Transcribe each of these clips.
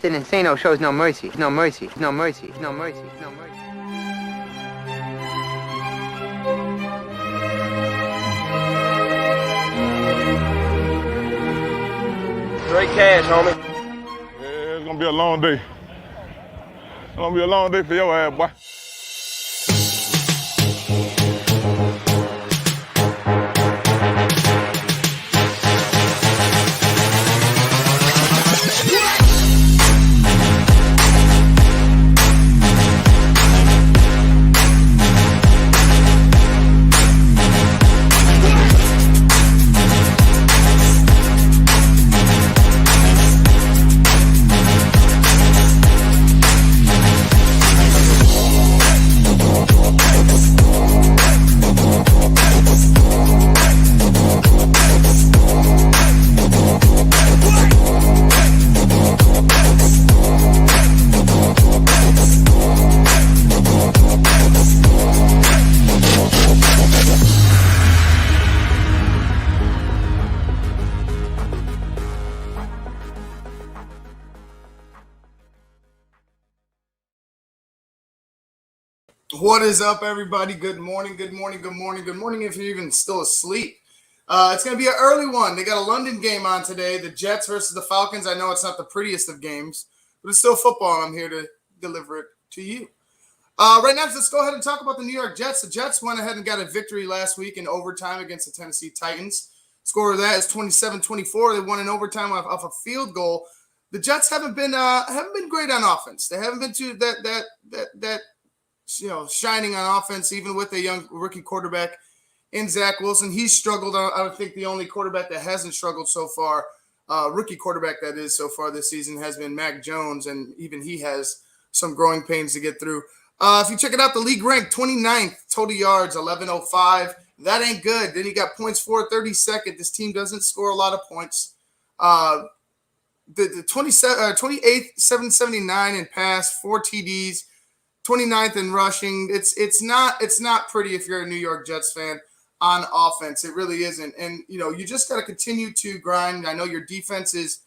Captain Insano shows no mercy, no mercy, no mercy, no mercy, no mercy. Straight cash, homie. Yeah, it's gonna be a long day. It's gonna be a long day for your ass, boy. What is up, everybody? Good morning, good morning, good morning, good morning if you're even still asleep. It's going to be an early one. They got a London game on today, the Jets versus the Falcons. I know it's not the prettiest of games, but it's still football, and I'm here to deliver it to you. Right now, let's go ahead and talk about the New York Jets. The Jets went ahead and got a victory last week in overtime against the Tennessee Titans. Score of that is 27-24. They won in overtime off a field goal. The Jets haven't been great on offense. They haven't been too that shining on offense, even with a young rookie quarterback in Zach Wilson. He's struggled. I think the only quarterback that hasn't struggled so far, rookie quarterback that is so far this season, has been Mac Jones, and even he has some growing pains to get through. If you check it out, the league ranked 29th, total yards, 1105. That ain't good. Then you got points for 32nd. This team doesn't score a lot of points. The 28th, 779 in pass, 4 TDs. 29th in rushing. It's not pretty if you're a New York Jets fan on offense. It really isn't. And you just got to continue to grind. I know your defense is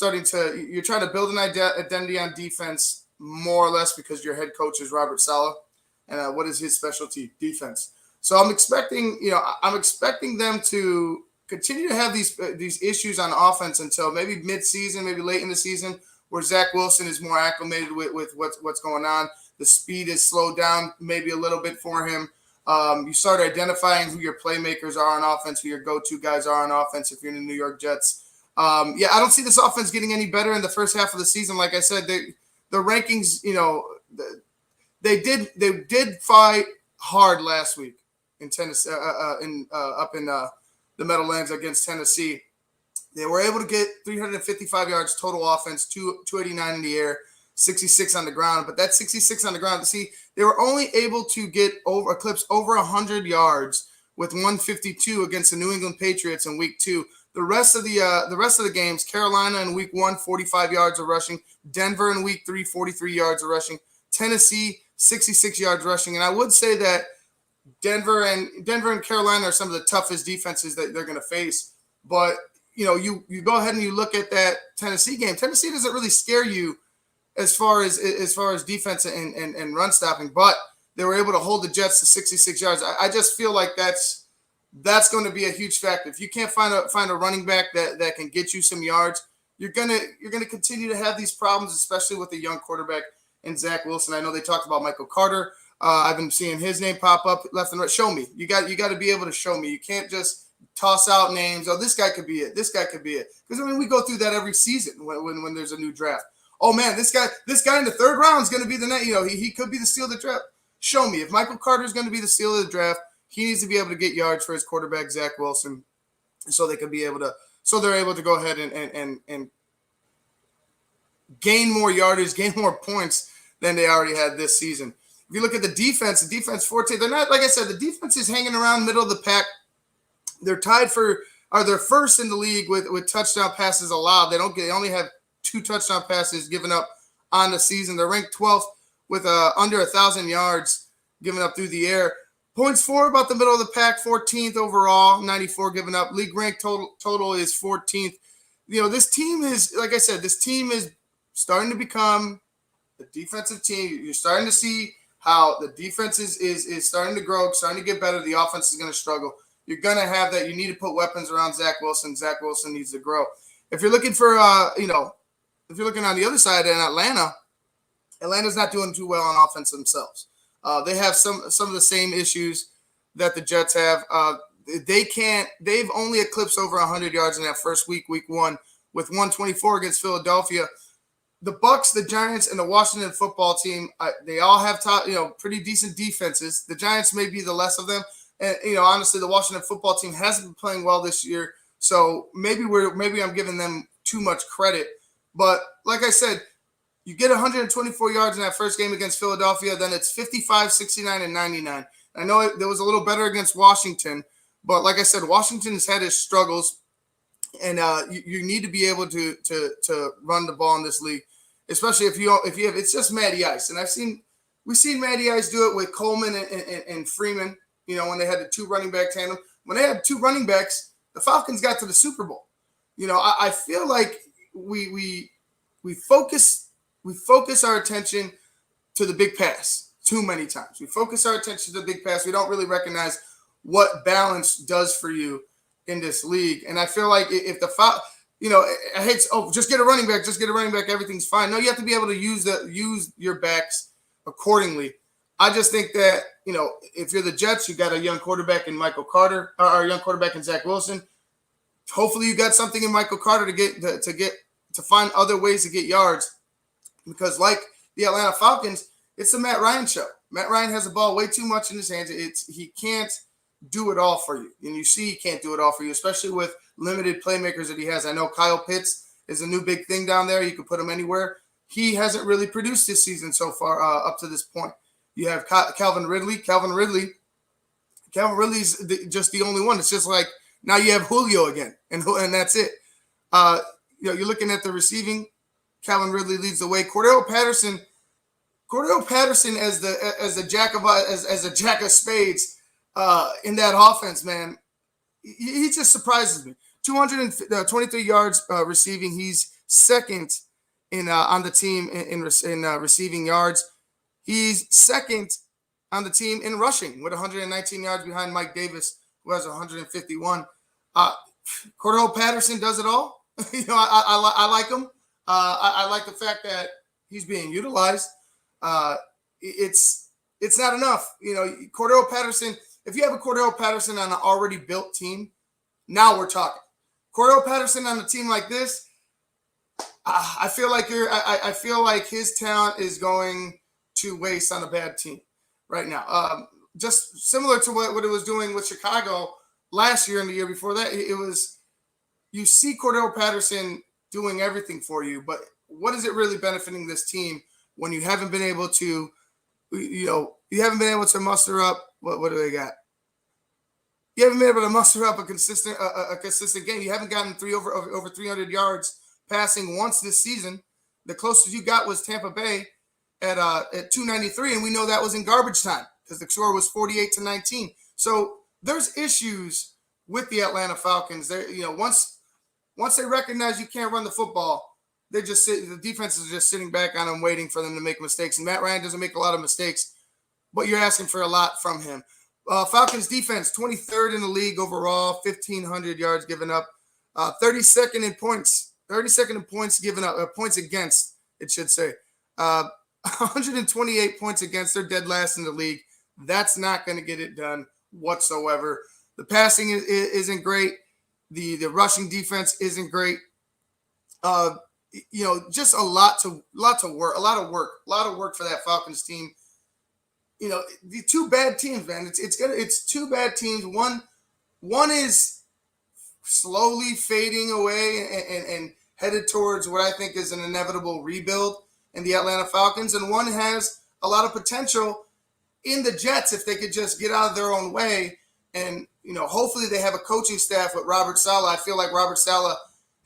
you're trying to build an identity on defense more or less because your head coach is Robert Saleh. And what is his specialty? Defense. So I'm expecting them to continue to have these issues on offense until maybe mid-season, maybe late in the season, where Zach Wilson is more acclimated with what's going on. The speed is slowed down maybe a little bit for him. You start identifying who your playmakers are on offense, who your go-to guys are on offense if you're in the New York Jets. I don't see this offense getting any better in the first half of the season. Like I said, the rankings, they did fight hard last week in Tennessee, up in the Meadowlands against Tennessee. They were able to get 355 yards total offense, 289 in the air, 66 on the ground. But that 66 on the ground, they were only able to get eclipse over 100 yards with 152 against the New England Patriots in week 2. The rest of the games, Carolina in week 1, 45 yards of rushing. Denver in week 3, 43 yards of rushing. Tennessee, 66 yards rushing. And I would say that Denver and Carolina are some of the toughest defenses that they're going to face. But, you go ahead and you look at that Tennessee game. Tennessee doesn't really scare you as far as defense and run stopping, but they were able to hold the Jets to 66 yards. I just feel like that's going to be a huge factor. If you can't find a running back that can get you some yards, you're gonna continue to have these problems, especially with a young quarterback in Zach Wilson. I know they talked about Michael Carter. I've been seeing his name pop up left and right. Show me. You got to be able to show me. You can't just toss out names. Oh, this guy could be it. This guy could be it. Because we go through that every season when there's a new draft. Oh man, this guy in the 3rd round is going to be the next. He could be the steal of the draft. Show me if Michael Carter is going to be the steal of the draft. He needs to be able to get yards for his quarterback Zach Wilson, so they're able to go ahead and gain more yardage, gain more points than they already had this season. If you look at the defense 14th. They're not, like I said, the defense is hanging around middle of the pack. They're they're first in the league with touchdown passes allowed. They only have 2 touchdown passes given up on the season. They're ranked 12th with under 1,000 yards given up through the air. Points for about the middle of the pack, 14th overall, 94 given up. League rank total is 14th. This team is, like I said, starting to become a defensive team. You're starting to see how the defense is starting to grow, starting to get better. The offense is going to struggle. You're going to have that. You need to put weapons around Zach Wilson. Zach Wilson needs to grow. If you're looking for, if you're looking on the other side in Atlanta, Atlanta's not doing too well on offense themselves. They have some of the same issues that the Jets have. They've only eclipsed over 100 yards in that first week 1, with 124 against Philadelphia. The Bucs, the Giants, and the Washington football team, they all have pretty decent defenses. The Giants may be the less of them. And, honestly, the Washington football team hasn't been playing well this year. So maybe I'm giving them too much credit. But like I said, you get 124 yards in that first game against Philadelphia, then it's 55, 69, and 99. I know there was a little better against Washington, but like I said, Washington has had his struggles, and you need to be able to run the ball in this league, especially if you have it's just Matty Ice, and we've seen Matty Ice do it with Coleman and Freeman. When they had the 2 running back tandem, when they had 2 running backs, the Falcons got to the Super Bowl. I feel like we focus our attention to the big pass too many times. We focus our attention to the big pass. We don't really recognize what balance does for you in this league. And I feel like if I hate just get a running back, everything's fine. No, you have to be able to use your backs accordingly. I just think that, if you're the Jets, you got a young quarterback in Michael Carter, or a young quarterback in Zach Wilson. Hopefully you got something in Michael Carter to find other ways to get yards. Because like the Atlanta Falcons, it's the Matt Ryan show. Matt Ryan has the ball way too much in his hands. He can't do it all for you. And you see he can't do it all for you, especially with limited playmakers that he has. I know Kyle Pitts is a new big thing down there. You can put him anywhere. He hasn't really produced this season so far up to this point. You have Calvin Ridley. Calvin Ridley's just the only one. It's just like now you have Julio again, and that's it. You're looking at the receiving. Calvin Ridley leads the way. Cordell Patterson as a jack of spades in that offense, man. He just surprises me. 223 yards receiving. He's second on the team in receiving yards. He's second on the team in rushing with 119 yards behind Mike Davis, who has 151. Cordell Patterson does it all. I like him. I like the fact that he's being utilized. It's not enough. Cordell Patterson, if you have a Cordell Patterson on an already built team, now we're talking. Cordell Patterson on a team like this, I feel like his talent is going to waste on a bad team right now. Just similar to what it was doing with Chicago last year and the year before that. It was, you see Cordell Patterson doing everything for you, but what is it really benefiting this team when you haven't been able to, muster up, what do they got? You haven't been able to muster up a consistent game. You haven't gotten over 300 yards passing once this season. The closest you got was Tampa Bay at 293, and we know that was in garbage time because the score was 48-19. So there's issues with the Atlanta Falcons. They, once they recognize you can't run the football, they just the defense is just sitting back on them, waiting for them to make mistakes. And Matt Ryan doesn't make a lot of mistakes, but you're asking for a lot from him. Falcons defense, 23rd in the league overall, 1,500 yards given up, 32nd in points, given up, points against, it should say. 128 points against. They're dead last in the league. That's not going to get it done whatsoever. The passing isn't great. The rushing defense isn't great. Just a lot of work for that Falcons team. The two bad teams, man. It's two bad teams. One is slowly fading away and headed towards what I think is an inevitable rebuild in the Atlanta Falcons, and one has a lot of potential in the Jets if they could just get out of their own way. And hopefully they have a coaching staff with Robert Saleh. I feel like Robert Saleh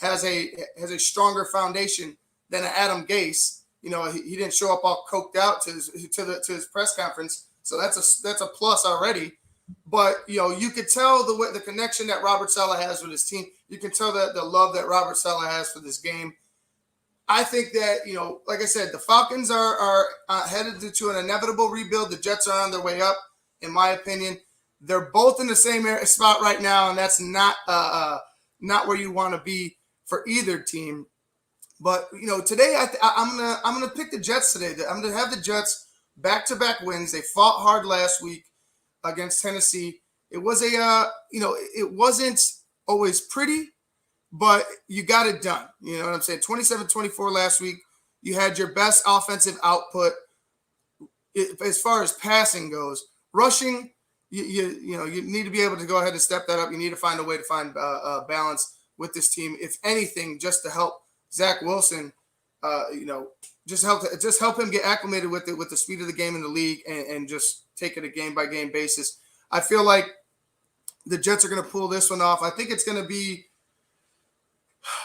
has a stronger foundation than Adam Gase. He didn't show up all coked out to his press conference, so that's a plus already. But you could tell the connection that Robert Saleh has with his team. You can tell that the love that Robert Saleh has for this game. I think that, like I said, the Falcons are headed to an inevitable rebuild. The Jets are on their way up, in my opinion. They're both in the same spot right now, and that's not where you want to be for either team. But today I'm gonna pick the Jets today. I'm gonna have the Jets back-to-back wins. They fought hard last week against Tennessee. It was it wasn't always pretty, but you got it done. You know what I'm saying? 27-24 last week. You had your best offensive output as far as passing goes. Rushing, you need to be able to go ahead and step that up. You need to find a way to find balance with this team, if anything, just to help Zach Wilson. Just help him get acclimated with it, with the speed of the game in the league, and just take it a game by game basis. I feel like the Jets are going to pull this one off. I think it's going to be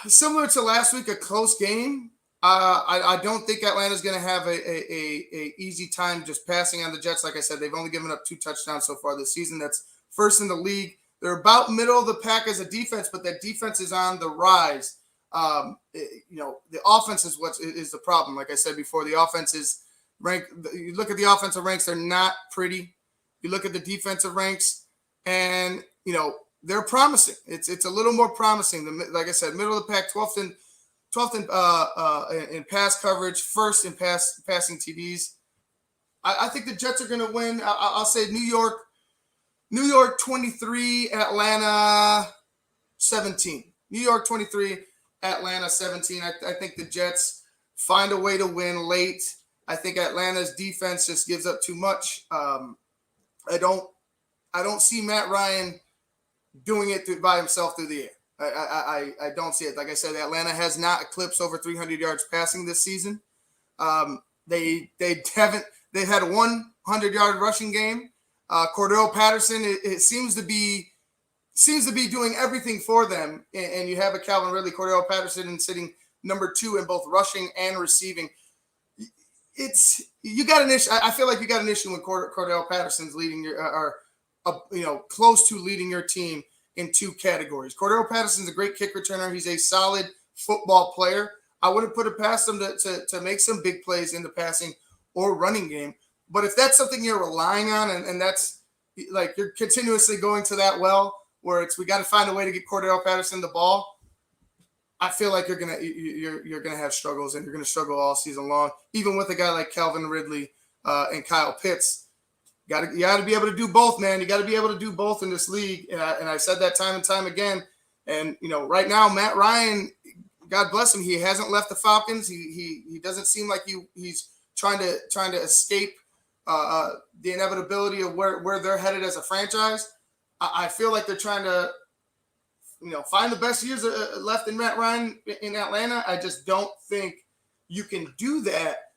similar to last week, a close game. I don't think Atlanta's going to have a easy time just passing on the Jets. Like I said, they've only given up 2 touchdowns so far this season. That's first in the league. They're about middle of the pack as a defense, but that defense is on the rise. The offense is what is the problem. Like I said before, the offense is ranked. You look at the offensive ranks; they're not pretty. You look at the defensive ranks, and they're promising. It's a little more promising. Like I said, middle of the pack, 12th in pass coverage, first in passing TDs. I think the Jets are going to win. I'll say New York 23, Atlanta 17. New York 23, Atlanta 17. I think the Jets find a way to win late. I think Atlanta's defense just gives up too much. I don't see Matt Ryan doing it by himself through the air. I don't see it. Like I said, Atlanta has not eclipsed over 300 yards passing this season. They had a 100-yard rushing game. Cordell Patterson, it seems to be doing everything for them. And you have a Calvin Ridley, Cordell Patterson sitting number 2 in both rushing and receiving. You got an issue. I feel like you got an issue when Cordell Patterson's leading close to leading your team in 2 categories. Cordell Patterson's a great kick returner. He's a solid football player. I wouldn't put it past him to make some big plays in the passing or running game. But if that's something you're relying on, and that's like you're continuously going to that well, where we got to find a way to get Cordell Patterson the ball, I feel like you're gonna have struggles, and you're gonna struggle all season long. Even with a guy like Calvin Ridley and Kyle Pitts, you got to be able to do both, man. You got to be able to do both in this league, and I said that time and time again. And right now, Matt Ryan, God bless him, he hasn't left the Falcons. He doesn't seem like he's trying to escape the inevitability of where they're headed as a franchise. I feel like they're trying to find the best years left in Matt Ryan in Atlanta. I just don't think you can do that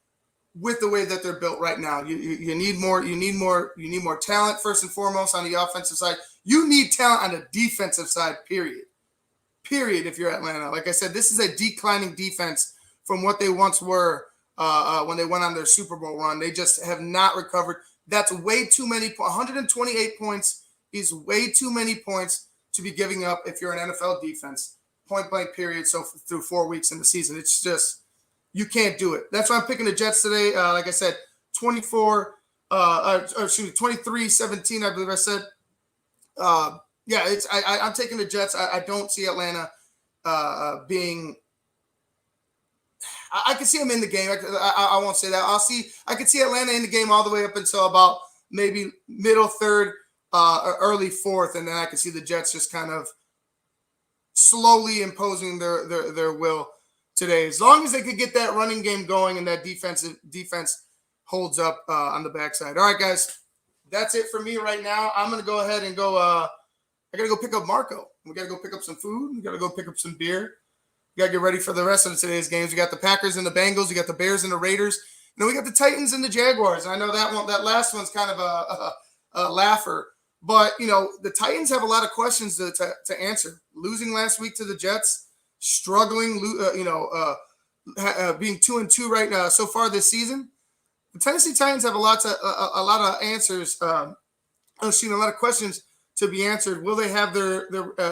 with the way that they're built right now. You need more talent first and foremost on the offensive side. You need talent on the defensive side, period. If you're Atlanta. Like I said, this is a declining defense from what they once were when they went on their Super Bowl run. They just have not recovered. That's way too many. 128 points is way too many points to be giving up if you're an NFL defense, point blank period. So through 4 weeks in the season, it's just, you can't do it. That's why I'm picking the Jets today. Like I said, 23-17, I believe I said. I'm taking the Jets. I don't see Atlanta being. I can see them in the game. I won't say that. I can see Atlanta in the game all the way up until about maybe middle third, early fourth, and then I can see the Jets just kind of slowly imposing their will today. As long as they could get that running game going and that defense holds up on the backside. All right, guys, that's it for me right now. I'm going to go ahead and go. I got to go pick up Marco. We got to go pick up some food. We got to go pick up some beer. We got to get ready for the rest of today's games. We got the Packers and the Bengals. We got the Bears and the Raiders. And then we got the Titans and the Jaguars. And I know that last one's kind of a laugher. But, the Titans have a lot of questions to answer. Losing last week to the Jets, struggling, being 2-2 right now so far this season. The Tennessee Titans have a lot of answers. A lot of questions to be answered. Will they have their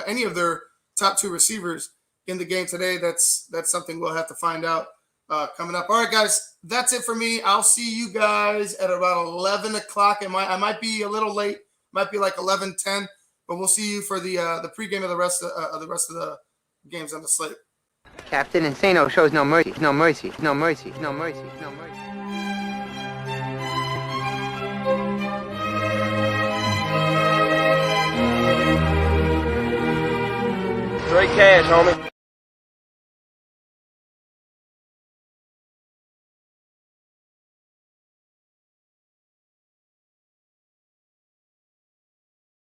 any of their top 2 receivers in the game today? That's something we'll have to find out coming up. All right, guys, that's it for me. I'll see you guys at about 11 o'clock. I might be a little late. Might be like 11:10, but we'll see you for the pregame of the rest of the games on the slate. Captain Insano shows no mercy, no mercy, no mercy, no mercy, no mercy. Straight cash, homie.